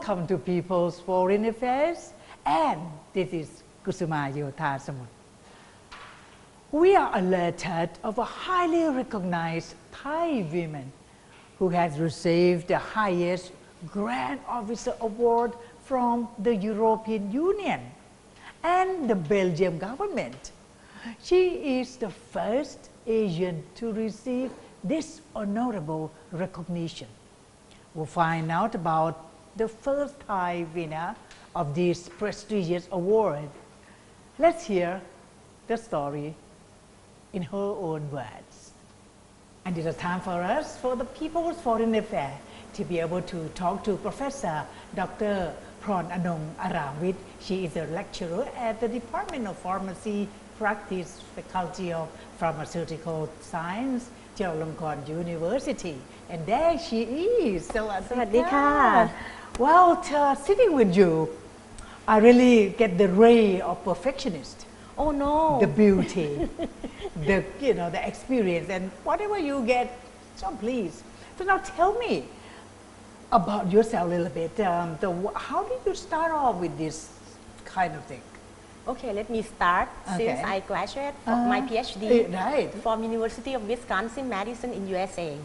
Welcome to People's Foreign Affairs, and this is Kusuma Yothasamut. We are alerted of a highly recognized Thai woman who has received the highest Grand Officer Award from the European Union and the Belgian government. She is the first Asian to receive this honorable recognition. We'll find out about the first Thai winner of this prestigious award. Let's hear the story in her own words. And it is time for us, for the People's Foreign Affairs, to be able to talk to Professor Dr. Pornanong Aramwit. She is a lecturer at the Department of Pharmacy Practice, Faculty of Pharmaceutical Science, Chulalongkorn University. And there she is. Sawadee. Well, sitting with you, I really get the ray of perfectionist. Oh no! The beauty, the experience, and whatever you get. So please, so now tell me about yourself a little bit. How did you start off with this kind of thing? Okay, let me start. Okay. Since I graduated from my PhD right. from University of Wisconsin-Madison in USA.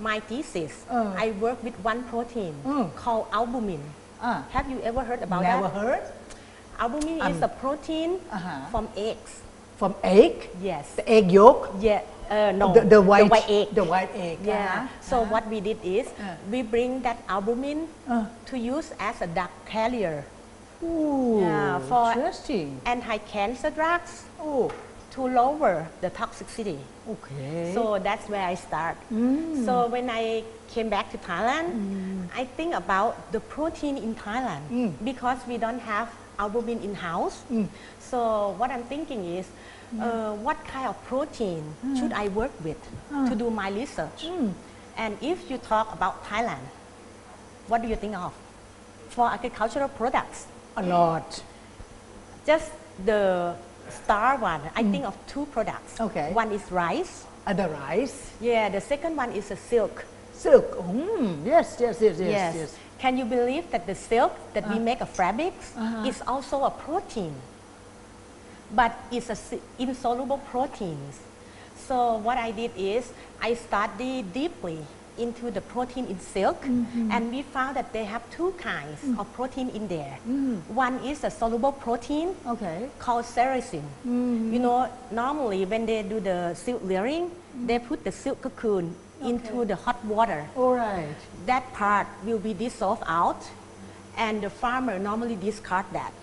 My thesis, I work with one protein called albumin. Have you ever heard about that? Never heard. Albumin is a protein from eggs. From egg? Yes. The egg yolk? Yeah. No. The white egg. The white egg. Yeah. So what we did is we bring that albumin to use as a drug carrier. Ooh, for interesting. Anti-cancer drugs to lower the toxicity. Okay. So that's where I start. So when I came back to Thailand, I think about the protein in Thailand because we don't have albumin in house. So what I'm thinking is, what kind of protein should I work with to do my research? And if you talk about Thailand, what do you think of for agricultural products? A lot. Just the star one, I think of two products. Okay. One is rice. The rice. Yeah, the second one is a silk. Silk. Yes. Can you believe that the silk that we make a fabrics is also a protein, but it's a insoluble proteins. So what I did is I studied deeply into the protein in silk, and we found that they have two kinds of protein in there. One is a soluble protein called sericin. Normally when they do the silk layering, they put the silk cocoon into the hot water. All right. That part will be dissolved out, and the farmer normally discard that.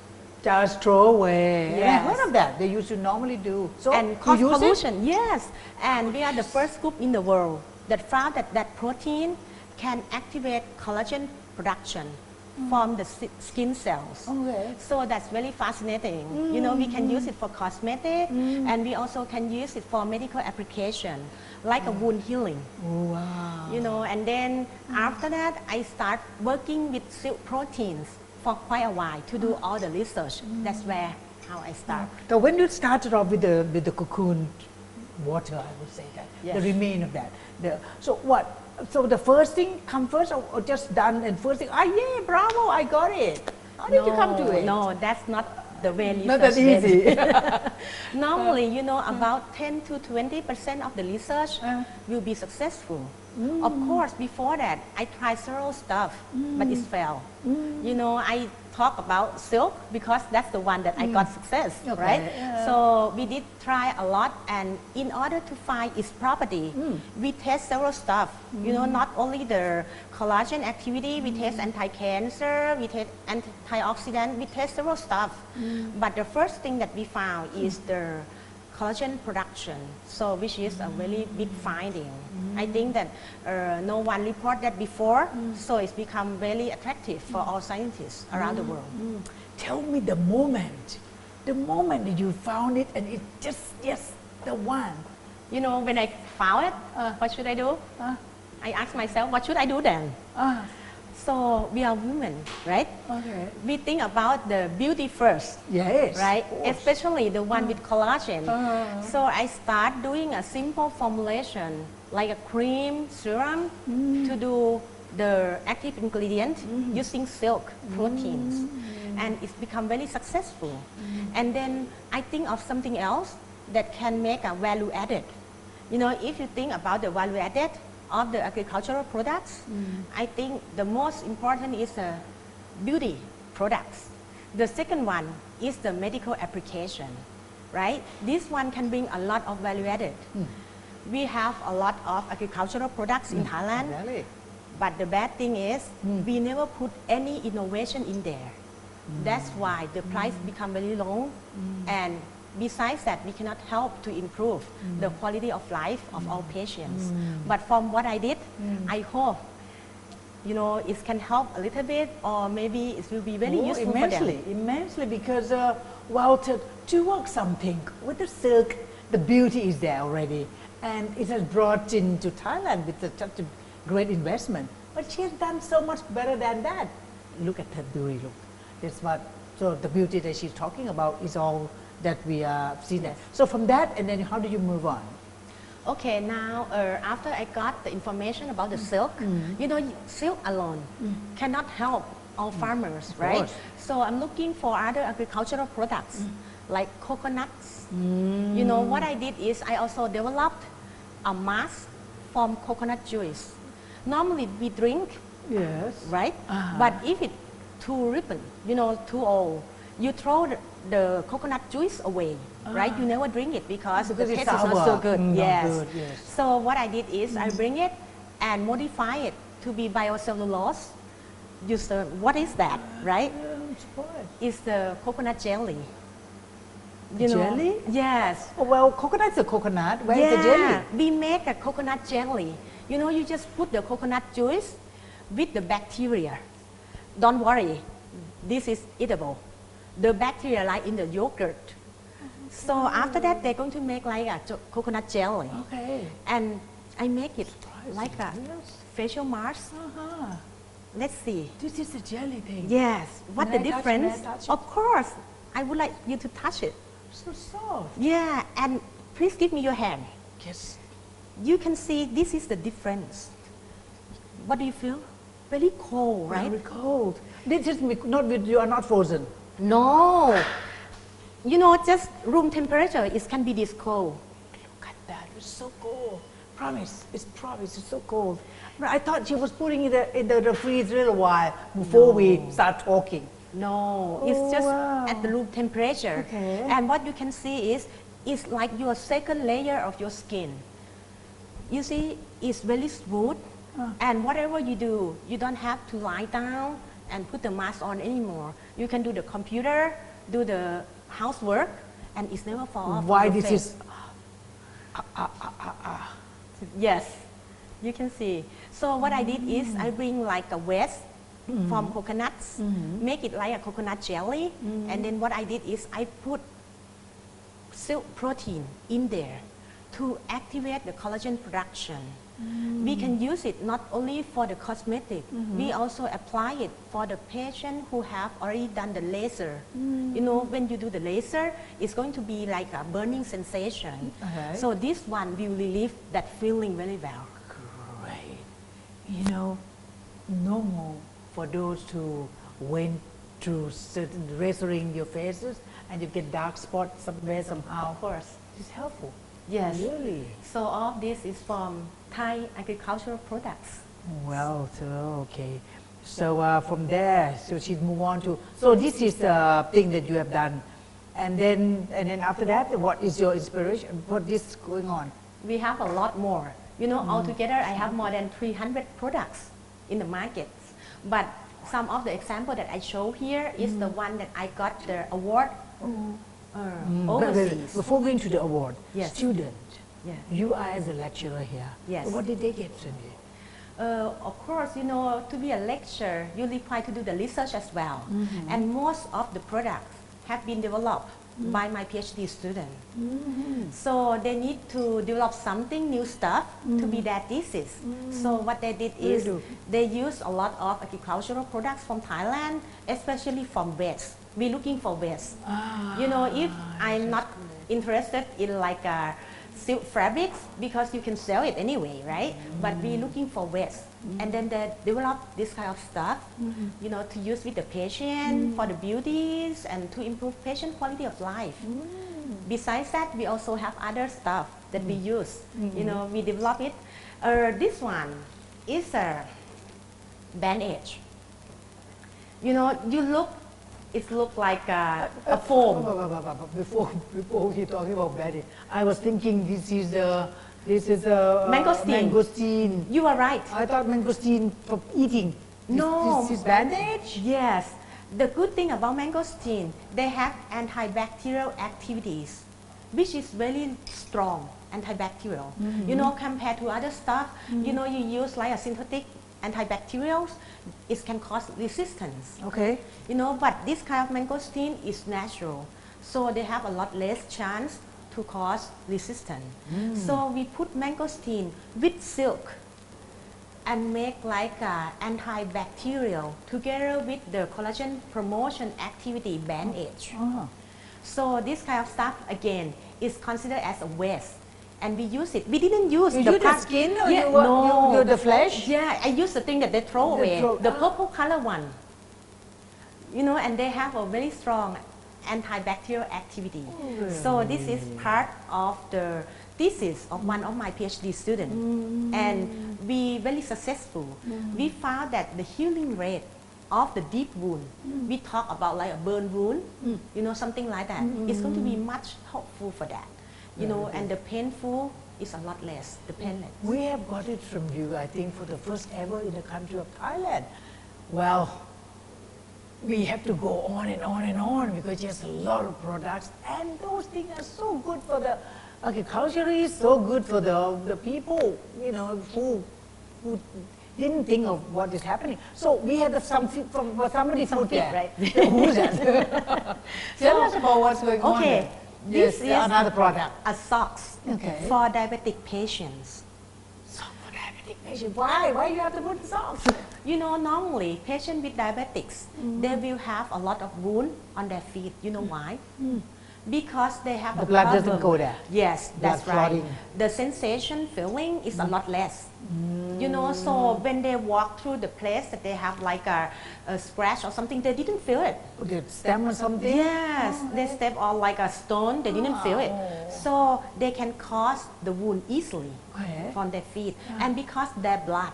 Just throw away. Yes. I heard of that. They used to normally do. So and cause pollution. Yes. And we are the first group in the world that found that that protein can activate collagen production from the skin cells. Okay. So that's very fascinating. We can use it for cosmetic, and we also can use it for medical application, like a wound healing. Wow. And then after that, I start working with silk proteins for quite a while to do all the research. That's how I start. So when you started off with the cocoon water, I would say that the remain of that. So what? So the first thing come first, or just done and first thing? Yeah, bravo, I got it. How did you come to it? No, that's not the way research. Not that easy. Normally, about 10 to 20% of the research will be successful. Of course, before that, I tried several stuff, but it failed. I talk about silk because that's the one that I got success, right? So we did try a lot, and in order to find its property, we test several stuff. Not only the collagen activity, we test anti-cancer, we test antioxidant, we test several stuff. But the first thing that we found is the collagen production, so which is a really big finding. I think that no one reported that before, so it's become very attractive for all scientists around the world. Tell me the moment that you found it, and it just, yes, the one. When I found it, what should I do? I asked myself, what should I do then? So we are women, right? Okay. We think about the beauty first. Yes. Right? Especially the one with collagen. So I start doing a simple formulation like a cream serum to do the active ingredient using silk proteins, and it's become very successful. And then I think of something else that can make a value added. You know, if you think about the value added of the agricultural products, I think the most important is the beauty products. The second one is the medical application, right? This one can bring a lot of value added. We have a lot of agricultural products in Thailand, Really? but the bad thing is we never put any innovation in there. That's why the price become very low, and besides that, we cannot help to improve the quality of life of our patients. But from what I did, I hope, you know, it can help a little bit, or maybe it will be very useful for them. Immensely, because well, to work something with the silk, the beauty is there already, and it has brought into Thailand with such a great investment. But she has done so much better than that. Look at her beauty, look. That's what. So the beauty that she's talking about is all that we see there. So from that, and then how do you move on? Okay, now after I got the information about the silk, you know, silk alone cannot help all farmers, right? Course. So I'm looking for other agricultural products like coconuts. You know, what I did is I also developed a mask from coconut juice. Normally we drink, Yes. right? But if it's too ripened, you know, too old, you throw the coconut juice away, right? You never drink it because the Because it's taste is not so sour. good. Not Yes. good, yes. So what I did is I bring it and modify it to be biocellulose. What is that, right? It's the coconut jelly. You know? Jelly? Yes. Oh, well, coconut's a coconut. Where is the jelly? We make a coconut jelly. You know, you just put the coconut juice with the bacteria. Don't worry, this is eatable. The bacteria lie in the yogurt. So after that, they're going to make like a coconut jelly. Okay. And I make it like a Yes. facial mask. Let's see. This is a jelly thing. Yes. What Can the I touch- difference? can I touch it? Of course. I would like you to touch it. So soft. Yeah. And please give me your hand. Yes. You can see this is the difference. What do you feel? Very cold, right? Very cold. This is not with you are not frozen. No. You know, just room temperature, it can be this cold. Look at that. It's so cold. Promise. It's so cold. But I thought she was putting it in the freeze a little while before we start talking. No, it's just wow. at the room temperature. Okay. And what you can see is, it's like your second layer of your skin. You see, it's very smooth. And whatever you do, you don't have to lie down and put the mask on anymore. You can do the computer, do the housework, and it's never fall off. Why your this face. is Yes, you can see. So what I did is I bring like a waste from coconuts, make it like a coconut jelly, and then what I did is I put silk protein in there to activate the collagen production. We can use it not only for the cosmetic, we also apply it for the patient who have already done the laser. You know, when you do the laser, it's going to be like a burning sensation. Okay. So this one will relieve that feeling very well. great. You know, normal for those who went through certain razoring your faces and you get dark spots somewhere somehow. Of course. It's helpful. Yes. Really? So all of this is from Thai agricultural products. Well, so, okay. So from there, so she'd move on to. So this is the thing that you have done, and then after that, what is your inspiration? What is going on? We have a lot more. You know, altogether I have more than 300 products in the market. But some of the example that I show here is the one that I got the award overseas. Before going to the award, Yes. student, Yeah. you are as a lecturer here. Yes. What did they get from you? Of course, you know, to be a lecturer, you require to do the research as well. And most of the products have been developed by my PhD student. So they need to develop something, new stuff, to be their thesis. So what they did is do. they use a lot of agricultural products from Thailand, especially from waste. We're looking for waste. You know, if I'm not interested in like silk fabrics because you can sell it anyway, right? But we're looking for waste. And then they develop this kind of stuff, you know, to use with the patient for the beauties and to improve patient quality of life. Besides that, we also have other stuff that we use. You know, we develop it. This one is a bandage. You know, it look like a foam. Before we talking about bandage, I was thinking this is a Mangosteen. mangosteen. You are right. I thought mangosteen for eating. No. This is bandage? Yes. The good thing about mangosteen, they have antibacterial activities, which is very strong, antibacterial. You know, compared to other stuff, you know, you use like a synthetic antibacterials, it can cause resistance. Okay. You know, but this kind of mangosteen is natural, so they have a lot less chance to cause resistance. So we put mangosteen with silk and make like antibacterial together with the collagen promotion activity bandage. So this kind of stuff again is considered as a waste, and we use it. We didn't use You the use the skin or yeah, you the flesh? Yeah, I use the thing that they throw away, the purple color one. You know, and they have a very strong antibacterial activity. So this is part of the thesis of one of my PhD students, and we very successful. We found that the healing rate of the deep wound, we talk about like a burn wound, you know, something like that. It's going to be much helpful for that, you know, and the painful is a lot less, the painless. We have got it from you, I think, for the first ever in the country of Thailand. Well, we have to go on and on and on because there's a lot of products, and those things are so good for the agriculture, is so good for the people, you know, who didn't think of what is happening. So we had something from somebody put there, right? Who's that? Tell us about what's going on. Okay, There. this Yes, is another product. a socks Okay. for diabetic patients. Sock for diabetic patient. Why? Why you have to put socks? You know, normally patients with diabetics, they will have a lot of wound on their feet. You know why? Because they have The a blood problem. doesn't go there. Yes, that's Blood right. clotting. The sensation feeling is a lot less. You know, so when they walk through the place that they have like a scratch or something, they didn't feel it. Put a stem or something? Yes, they step on like a stone, they didn't feel it. So they can cause the wound easily Okay. from their feet. And because their blood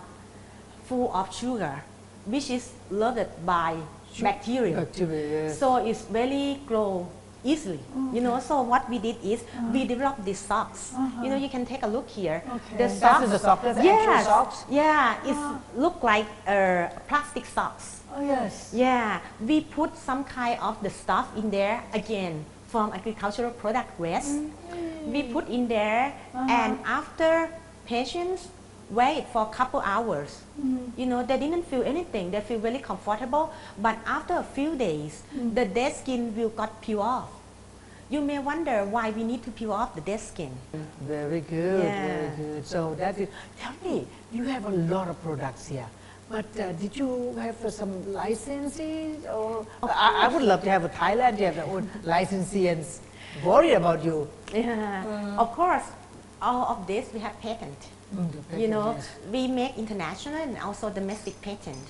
full of sugar, which is loaded by bacteria. Bacteria, yes. So it's very grow easily. You know, so what we did is we developed these socks. You know, you can take a look here. Okay. The socks, That is a sock, that's the yes, actual socks? yeah, it look like plastic socks. Oh, yes. Yeah, we put some kind of the stuff in there again from agricultural product waste. We put in there, and after patients wait for a couple hours, you know, they didn't feel anything. They feel very comfortable. But after a few days, the dead skin will got peel off. You may wonder why we need to peel off the dead skin. Very good, Yeah. very good. So that is, tell me, you have a lot of products here. But did you have some licenses? Or I would love to have a Thailand, you have their own licensee and worry about you. Yeah. Of course, all of this we have patent. You know, we make international and also domestic patent.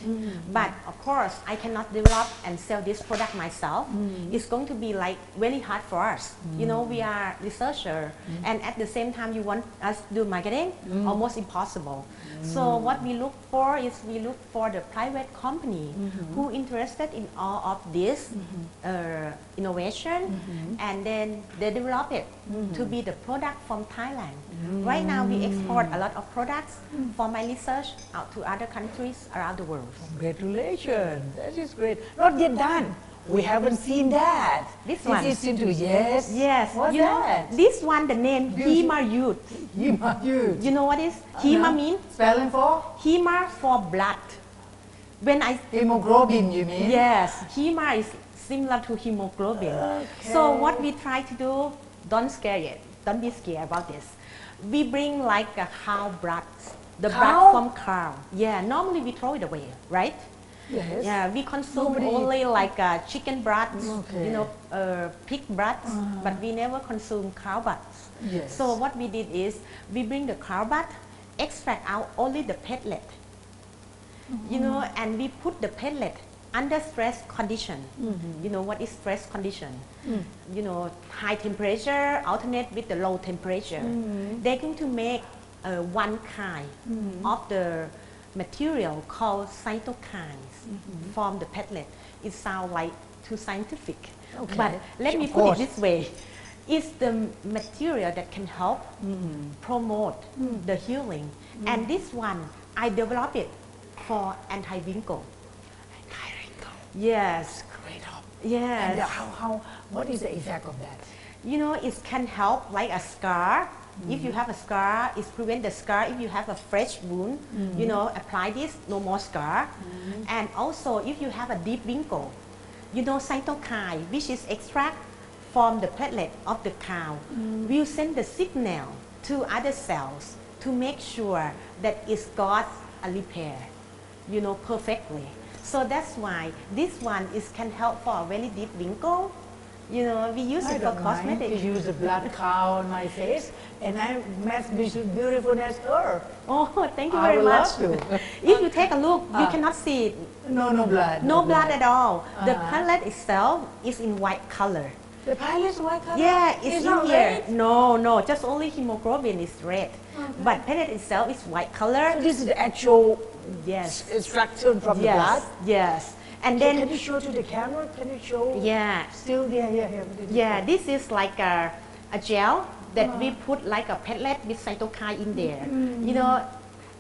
But of course, I cannot develop and sell this product myself. It's going to be like very hard for us. You know, we are researcher, and at the same time, you want us to do marketing, almost impossible. So what we look for is we look for the private company who interested in all of this innovation, and then they develop it to be the product from Thailand. Right now, we export a lot of products for my research out to other countries around the world. Congratulations, that is great. Not yet done. We haven't seen that. This one. is into, yes. Yes, What's you that? know, this one, the name Hema Youth. Hema. You know what is Hema mean? Spelling for? Hema for blood. When I Hemoglobin, you mean? yes, Hema is similar to hemoglobin. So what we try to do, don't scare it. Don't be scared about this. We bring like a cow blood, the Cow? blood from cow. Yeah, normally we throw it away, right? Yes. Yeah, we consume Nobody- only like chicken breasts, Okay. pig breasts, but we never consume cow butts. Yes. So what we did is we bring the cow butt, extract out only the pellet, and we put the pellet under stress condition. You know what is stress condition? High temperature alternate with the low temperature. They're going to make one kind of the material called cytokines from the pellet. It sounds like too scientific, Okay. but let me Of put it course. this way. It's the material that can help promote the healing. And this one, I developed it for anti-wrinkle. Anti-wrinkle. Yes. Great hope. Yes. And what is the effect of that? It can help like a scar. If you have a scar, it prevent the scar. If you have a fresh wound, apply this, no more scar. And also, if you have a deep wrinkle, cytokine, which is extract from the platelet of the cow, will send the signal to other cells to make sure that it's got a repair, perfectly. So that's why this one can help for a very deep wrinkle. We use I it for don't mind to cosmetics. use the blood cow on my face, and I'm as beautiful as her. Oh, thank you I very would much. love to. If you take a look, you cannot see it. No blood. No blood at all. The pellet itself is in white color. The pilot's white color? Yeah, it's in not here. red? No, just only hemoglobin is red. But pellet itself is white color. So this is the actual Yes. extraction from the Yes. blood? Yes. And So then, can you show to the camera? Can you show? yeah. Still there, here. Yeah, this is like a gel that we put like a pellet with cytokine in there.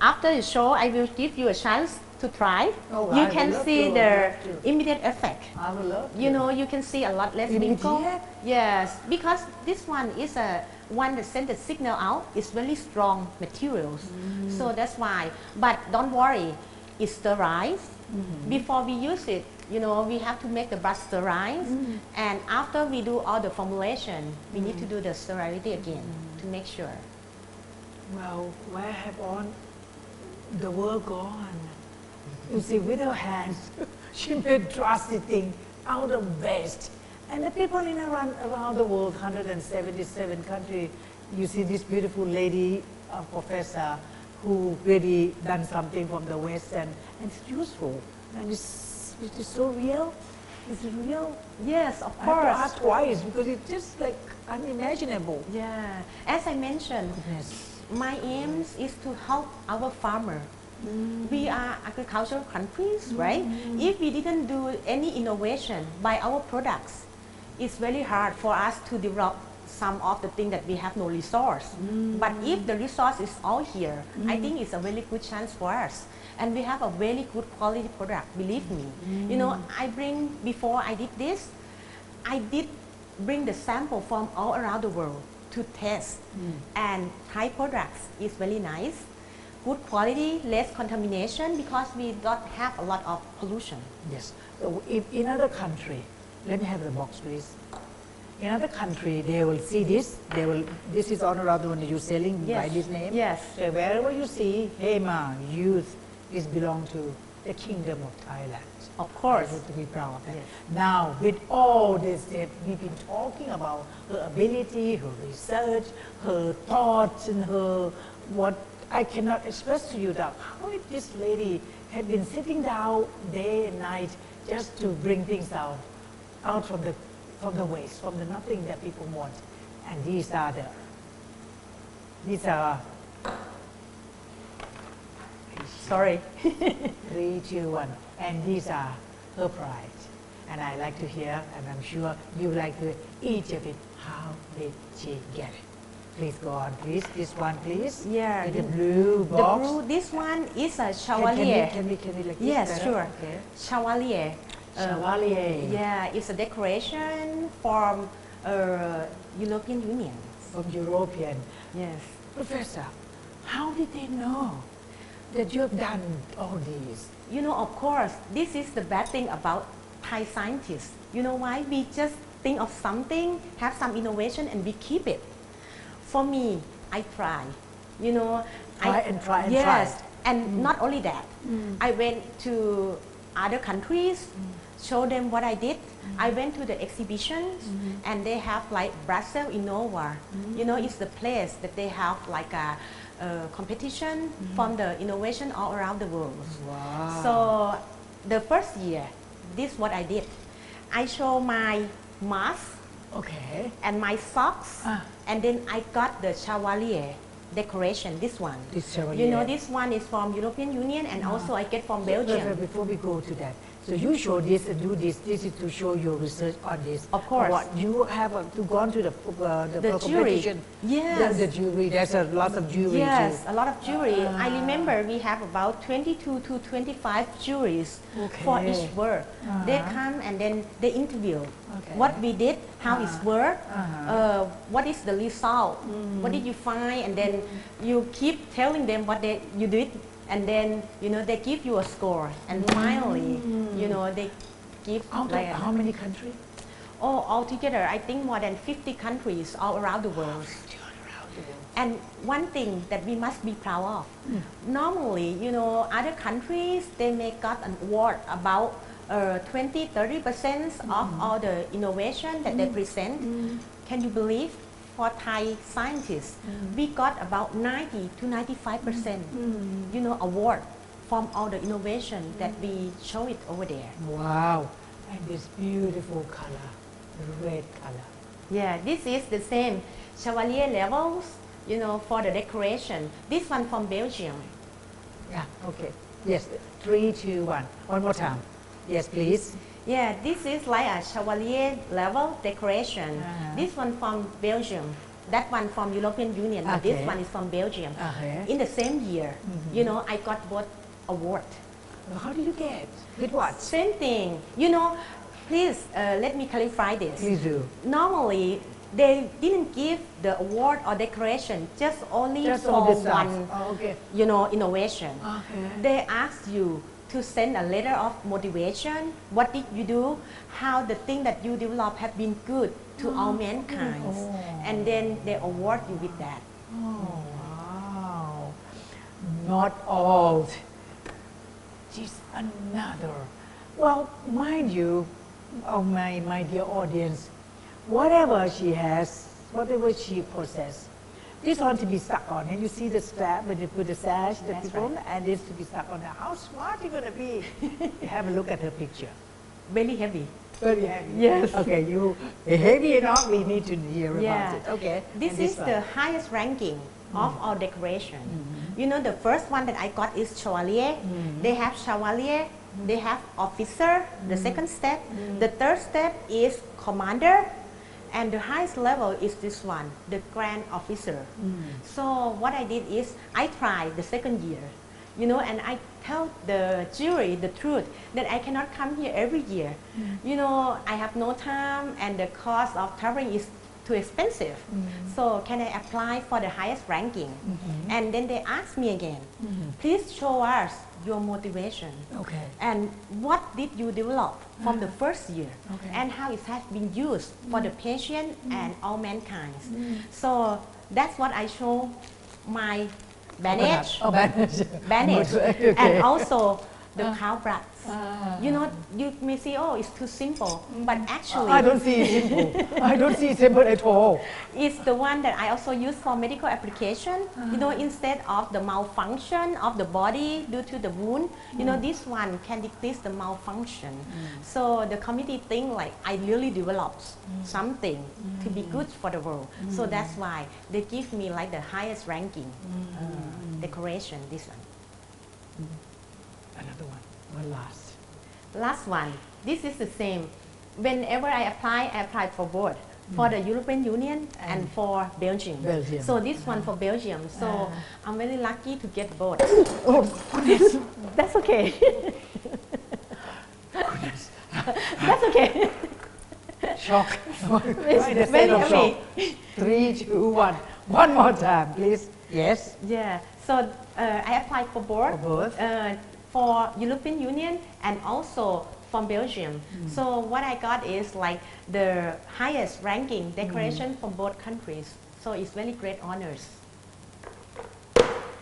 After the show, I will give you a chance to try. Oh, You I can would love see to, I the would love to. immediate effect. I will love to. You can see a lot less wrinkle. Immediate? Yes, because this one is a one that sends the signal out. It's very strong materials, so that's why. But don't worry, it's sterilized. Before we use it, we have to make the brush sterilized, and after we do all the formulation, we need to do the sterility again to make sure. Well, where have all the world gone? You see, with her hands, she made drastic thing out of waste. And the people around the world, 177 countries, you see this beautiful lady, professor, who really done something from the West, and it's useful. And it is so real. Is it real? Yes, of I have to course. ask twice because it's just like unimaginable. Yeah, as I mentioned, Goodness. my aim is to help our farmer. We are agricultural countries, right? If we didn't do any innovation by our products, it's very hard for us to develop some of the things that we have no resource. But if the resource is all here, I think it's a very good chance for us. And we have a very good quality product, believe me. Before I did this, I did bring the sample from all around the world to test. And Thai products is very nice, good quality, less contamination because we don't have a lot of pollution. Yes. So if in other country, let me have the box, please. In other country, they will see this. This is honorable when you're selling Yes. by this name. Yes. So wherever you see Hema Youth, this belong to the Kingdom of Thailand. Of course. I have to be proud of that. Yes. Now, with all this that we've been talking about, her ability, her research, her thoughts, and her what I cannot express to you that how this lady had been sitting down day and night just to bring things out from the waste, from the nothing that people want. And these are Sorry. 3, 2, 1. And these are her pride. And I like to hear, and I'm sure you like to each of it. How did she get it? Please go on, please. This one, please. Yeah, With the blue box. this one is a Can chevalier. we like this? Yes, better? sure. Okay. Chevalier. Chevalier. Yeah, it's a decoration from European Union. From European. Yes. Professor, how did they know that you have done all these? Of course, this is the bad thing about Thai scientists. You know why? We just think of something, have some innovation, and we keep it. For me, I try. Try and try and yes, try. and not only that. I went to other countries, show them what I did. I went to the exhibitions, and they have like Brazil Innova. You know, it's the place that they have like a competition from the innovation all around the world. Wow. So the first year, this is what I did. I show my mask Okay. and my socks, and then I got the chevalier decoration, this one. This chevalier. You know, this one is from European Union, and also I get from Belgium. Before we go to that, so you show this and do this. This is to show your research on this. Of course. What you have to go on to the jury. competition. Yes. The jury. There's a lot of jury. Yes, too. a lot of jury. I remember we have about 22 to 25 juries for each work. They come and then they interview what we did, how it's work, what is the result, what did you find, and then you keep telling them what you did, and then you know they give you a score, and finally you know they give like How many countries? oh, altogether I think more than 50 countries all around the world. And one thing that we must be proud of, normally, you know, other countries, they may got an award about 20-30% of all the innovation that they present. Can you believe? For Thai scientists, we got about 90 to 95%, you know, award from all the innovation that we show it over there. Wow. And this beautiful color, the red color. Yeah, this is the same chevalier levels, you know, for the decoration. This one from Belgium. Yeah, okay. Yes, 3, 2, 1. One more time. Yes, please. Yeah, this is like a chevalier level decoration. This one from Belgium. That one from European Union, but this one is from Belgium. In the same year, you know, I got both award. How do you get? With what? Same thing. You know, please let me clarify this. Please do. Normally, they didn't give the award or decoration just only Just for all the stuff. one, you know, innovation. Okay. They asked you to send a letter of motivation. What did you do? How the thing that you developed have been good to all mankind. And then they award you with that. Oh, wow. Not all. Just another. Well, mind you, my dear audience, whatever she has, whatever she possesses, this one to be stuck on. And you see the strap when you put the sash, the people, and this to be stuck on. How smart are you going to be? Have a look at her picture. Very heavy. Very heavy. Yes. Okay, you heavy enough, we need to hear about it. Okay. This is the highest ranking of our decoration. You know, the first one that I got is chevalier. They have chevalier, they have officer, the second step. The third step is commander. And the highest level is this one, the grand officer. So what I did is, I tried the second year, you know, and I tell the jury the truth that I cannot come here every year. You know, I have no time and the cost of traveling is too expensive. So can I apply for the highest ranking? And then they asked me again, please show us your motivation. Okay. And what did you develop from the first year? And how it has been used for the patient and all mankind. So that's what I show my bandage, bandage, and also the cow blood. You know, you may say, oh, it's too simple, but actually, I don't see it simple. I don't see it simple at all. It's the one that I also use for medical application. You know, instead of the malfunction of the body due to the wound, you know, this one can decrease the malfunction. So the committee think like I really developed something to be good for the world. So that's why they give me like the highest ranking decoration, this one. Another one last. Last one, this is the same. Whenever I apply for both, for the European Union and for Belgium. So this one for Belgium. So I'm very lucky to get both. Oh, goodness. That's okay. Goodness. That's okay. Shock. It's very heavy. 3, 2, 1. One more time, please. Yes. Yeah. So I applied for both. For both. For European Union and also from Belgium. So what I got is like the highest ranking decoration from both countries. So it's very great honors.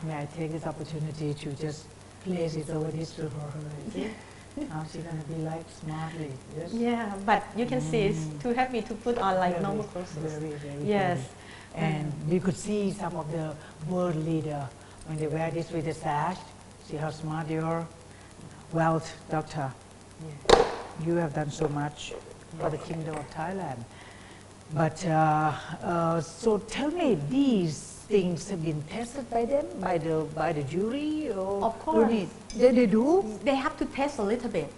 May I take this opportunity to just place it over this to her? Now she's gonna be like smartly. Yes. Yeah, but you can see it's too heavy to put on like normal clothes. Very. Yes. And we could see some of the world leader when they wear this with a sash. See how smart you are. Well, doctor, you have done so much for the Kingdom of Thailand. But so tell me, these things have been tested by them, by the jury, or Of course. They do. They have to test a little bit.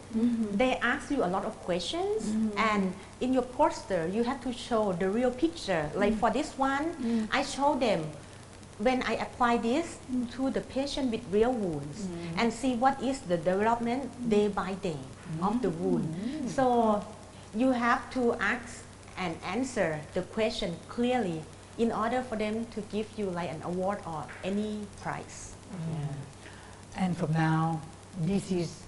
They ask you a lot of questions, and in your poster, you have to show the real picture. Like for this one, I show them when I apply this to the patient with real wounds and see what is the development day by day of the wound. So you have to ask and answer the question clearly in order for them to give you like an award or any prize. And from now, this is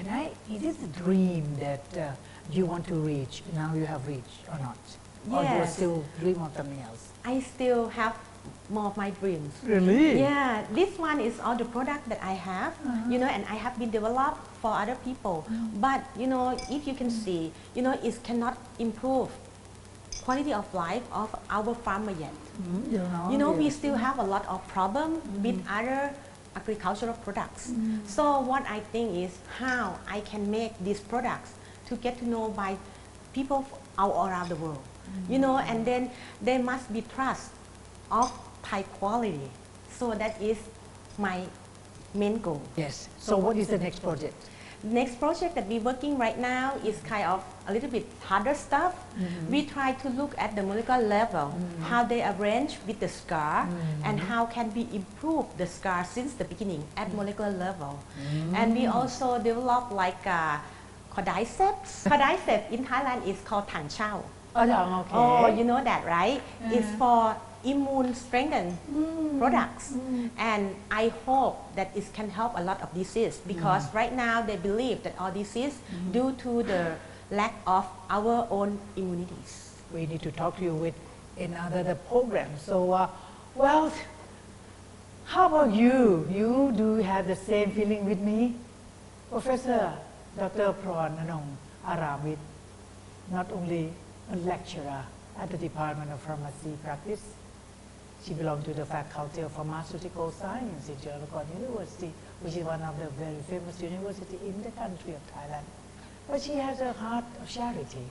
a dream that you want to reach, now you have reached or not? Or you Yes. still dream of something else? I still have more of my dreams. Really? Yeah, this one is all the product that I have, and I have been developed for other people. But, if you can see, it cannot improve quality of life of our farmer yet. We still have a lot of problem with other agricultural products. So what I think is how I can make these products to get to know by people all around the world. And then there must be trust of high quality. So that is my main goal. Yes. So what is the next project? Next project that we're working right now is kind of a little bit harder stuff. We try to look at the molecular level, how they arrange with the scar, and how can we improve the scar since the beginning at molecular level. And we also develop like cordyceps. Cordyceps in Thailand is called Tang Chao. Okay. Oh, you know that, right? It's for immune strengthened products. And I hope that it can help a lot of disease because right now they believe that all disease due to the lack of our own immunities. We need to talk to you with another program. So, well, how about you? You do have the same feeling with me? Professor Dr. Pornanong Aramwit, not only a lecturer at the Department of Pharmacy Practice, she belongs to the Faculty of Pharmaceutical Science in Chulalongkorn University, which is one of the very famous universities in the country of Thailand. But she has a heart of charity.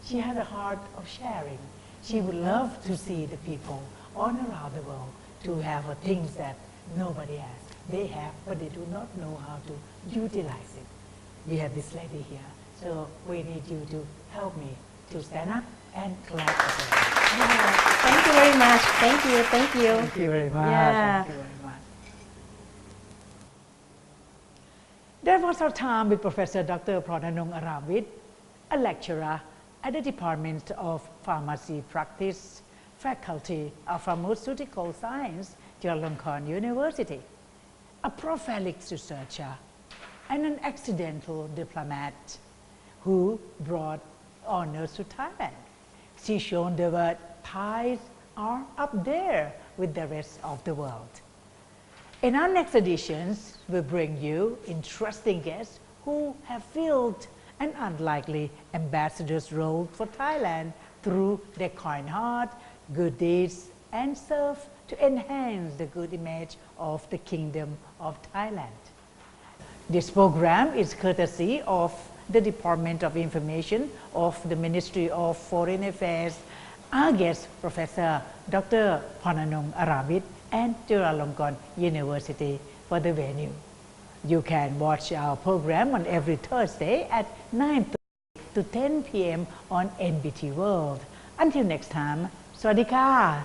She has a heart of sharing. She would love to see the people all around the world to have things that nobody has. They have, but they do not know how to utilize it. We have this lady here, so we need you to help me to stand up and clap for her. Thank you very much. Thank you. Thank you very much. Yeah. Thank you very much. That was our time with Professor Dr. Pornanong Aramwit, a lecturer at the Department of Pharmacy Practice, Faculty of Pharmaceutical Science, Chulalongkorn University, a prophylaxis researcher, and an accidental diplomat who brought honors to Thailand. She shown the word Thais are up there with the rest of the world. In our next editions, we'll bring you interesting guests who have filled an unlikely ambassador's role for Thailand through their kind heart, good deeds, and serve to enhance the good image of the Kingdom of Thailand. This program is courtesy of the Department of Information of the Ministry of Foreign Affairs. Our guest, Professor Dr. Pornanong Aramwit and Chulalongkorn University for the venue. You can watch our program on every Thursday at 9:30 to 10 p.m. on NBT World. Until next time, Sawadee ka!